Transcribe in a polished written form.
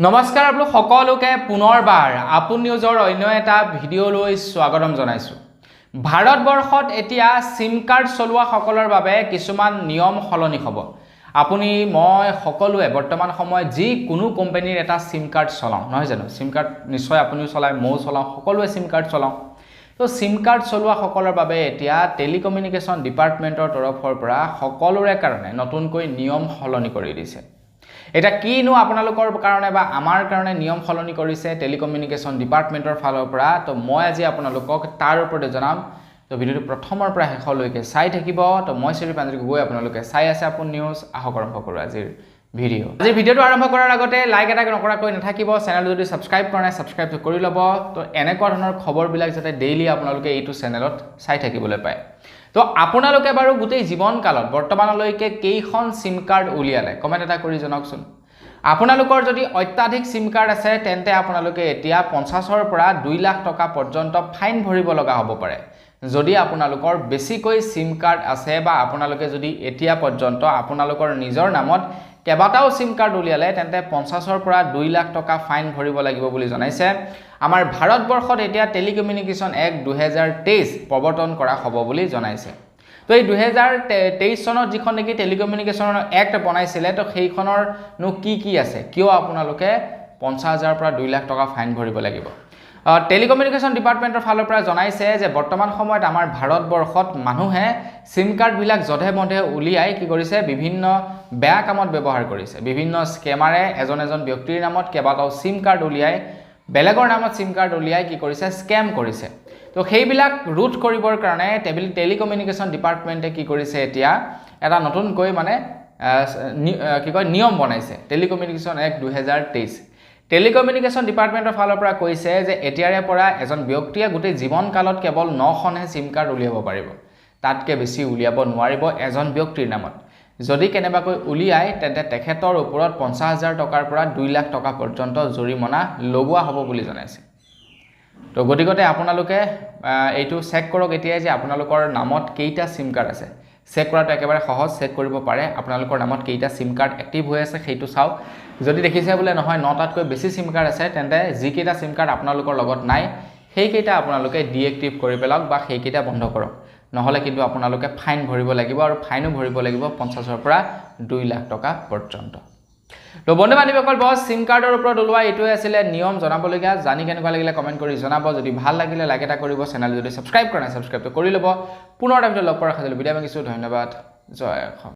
নমস্কাৰ আপোনালোক সকলোকে পুনৰবাৰ আপন নিউজৰ অন্য এটা ভিডিঅ'লৈ স্বাগতম জনাইছো। ভাৰতবৰ্ষত এতিয়া সিম কাৰ্ড চলোৱা সকলৰ বাবে কিছুমান নিয়ম সলনি হ'ব। আপুনি মই সকলোৱে বৰ্তমান সময়ত যি কোনো কোম্পানীৰ এটা সিম কাৰ্ড চলাওঁ নহয় জানো, সিম কাৰ্ড নিশ্চয় আপুনিও চলায়, ময়ো চলাওঁ, সকলোৱে সিম কাৰ্ড চলাওঁ। তো সিম কাৰ্ড চলোৱা সকলৰ বাবে এতিয়া টেলিকমিউনিকেশ্যন ডিপাৰ্টমেণ্টৰ তৰফৰ পৰা সকলোৰে কাৰণে নতুনকৈ নিয়ম সলনি কৰি দিছে। এটা কিনো আপোনালোকৰ কাৰণে বা আমাৰ কাৰণে নিয়ম সলনি কৰিছে টেলিকমিউনিকেশ্যন ডিপাৰ্টমেণ্টৰ ফালৰ পৰা, তো মই আজি আপোনালোকক তাৰ ওপৰতে জনাম। তো ভিডিঅ'টো প্ৰথমৰ পৰা শেষলৈকে চাই থাকিব। তো মই শ্ৰী পাঞ্জৰি গৈ আপোনালোকে চাই আছে আপোন নিউজ। আহক আৰম্ভ কৰোঁ আজিৰ ভিডিঅ'টো আৰম্ভ কৰাৰ আগতে লাইক এটা নকৰাকৈ নাথাকিব। চেনেল যদি ছাবস্ক্ৰাইব কৰা নাই ছাবস্ক্ৰাইব কৰি ল'ব। তো এনেকুৱা ধৰণৰ খবৰবিলাক যাতে ডেইলি আপোনালোকে এইটো চেনেলত চাই থাকিবলৈ পায়। তো আপোনালোকে বাৰু গোটেই জীৱনকালত বৰ্তমানলৈকে কেইখন সিম কাৰ্ড উলিয়ালে কমেণ্ট এটা কৰি জনাওকচোন। আপোনালোকৰ যদি অত্যাধিক সিম কাৰ্ড আছে তেন্তে আপোনালোকে এতিয়া 50ৰ পৰা 2 লাখ টকা পৰ্যন্ত ফাইন ভৰিব লগা হ'ব পাৰে। যদি আপোনালোকৰ বেছিকৈ সিম কাৰ্ড আছে বা আপোনালোকে যদি এতিয়া পৰ্যন্ত আপোনালোকৰ নিজৰ নামত কেইবাটাও সিম কাৰ্ড উলিয়ালে তেন্তে 50ৰ পৰা 2 লাখ টকা ফাইন ভৰিব লাগিব বুলি জনাইছে। আমাৰ ভাৰতবৰ্ষত এতিয়া টেলিকমিউনিকেশ্যন এক্ট 2023 প্ৰৱৰ্তন কৰা হ'ব বুলি জনাইছে। তো এই 2023 চনত যিখন নেকি টেলিকমিউনিকেশ্যনৰ এক্ট বনাইছিলে, তো সেইখনৰনো কি আছে, কিয় আপোনালোকে 50,000 পৰা 2 লাখ টকা ফাইন ভৰিব লাগিব। টেলিকমিউনিকেশ্যন ডিপাৰ্টমেণ্টৰ ফালৰ পৰা জনাইছে যে বৰ্তমান সময়ত আমাৰ ভাৰতবৰ্ষত মানুহে সিম কাৰ্ডবিলাক জধে মধে উলিয়াই কি কৰিছে, বিভিন্ন বেয়া কামত ব্যৱহাৰ কৰিছে। বিভিন্ন স্কেমাৰে এজন ব্যক্তিৰ নামত কেইবাটাও সিম কাৰ্ড উলিয়াই বেলেগৰ নামত সিম কাৰ্ড উলিয়াই কি কৰিছে, স্কেম কৰিছে। তো সেইবিলাক ৰোধ কৰিবৰ কাৰণে টেলিকমিউনিকেশ্যন ডিপাৰ্টমেণ্টে কি কৰিছে, এতিয়া এটা নতুনকৈ নিয়ম বনাইছে, টেলিকমিউনিকেশ্যন এক্ট 2023। টেলিকমিউনিকেশ্যন ডিপাৰ্টমেণ্টৰ ফালৰ পৰা কৈছে যে এতিয়াৰে পৰা এজন ব্যক্তিয়ে গোটেই জীৱনকালত কেৱল 9খনহে সিম কাৰ্ড উলিয়াব পাৰিব, তাতকৈ বেছি উলিয়াব নোৱাৰিব এজন ব্যক্তিৰ নামত। যদি কেনেবাকৈ উলিয়াই তেন্তে তেখেতৰ ওপৰত 50,000 টকাৰ পৰা 2 লাখ টকা পৰ্যন্ত জৰিমনা লগোৱা হ'ব বুলি জনাইছে। তো গতিকে আপোনালোকে এইটো চেক কৰক এতিয়াই যে আপোনালোকৰ নামত কেইটা সিম কাৰ্ড আছে। চেক কৰাটো একেবাৰে সহজ, চেক কৰিব পাৰে। আপোনালোকৰ নামত কেইটা সিম কাৰ্ড এক্টিভ হৈ আছে সেইটো চাওক। যদি দেখিছে বোলে নহয় 9টাতকৈ বেছি সিম কাৰ্ড আছে, তেন্তে যিকেইটা সিম কাৰ্ড আপোনালোকৰ লগত নাই সেইকেইটা আপোনালোকে ডিএক্টিভ কৰি পেলাওক বা সেইকেইটা বন্ধ কৰক। নহ'লে কিন্তু আপোনালোকে ফাইন ভৰিব লাগিব, আৰু ফাইনো ভৰিব লাগিব 50ৰ পৰা 2 লাখ টকা পৰ্যন্ত। তো বন্ধু বান্ধৱীসকল, বছ সিম কাৰ্ডৰ ওপৰত ওলোৱা এইটোৱে আছিলে নিয়ম জনাবলগীয়া। জানি কেনেকুৱা লাগিলে কমেণ্ট কৰি জনাব। যদি ভাল লাগিলে লাইক এটা কৰিব, চেনেল যদি ছাবস্ক্ৰাইব কৰা নাই ছাবস্ক্ৰাইবটো কৰি ল'ব। পুনৰ এটা ভিডিঅ' লগ পোৱাৰ আশা থাকিল। বিদায় মাগিছোঁ, ধন্যবাদ, জয় অসম।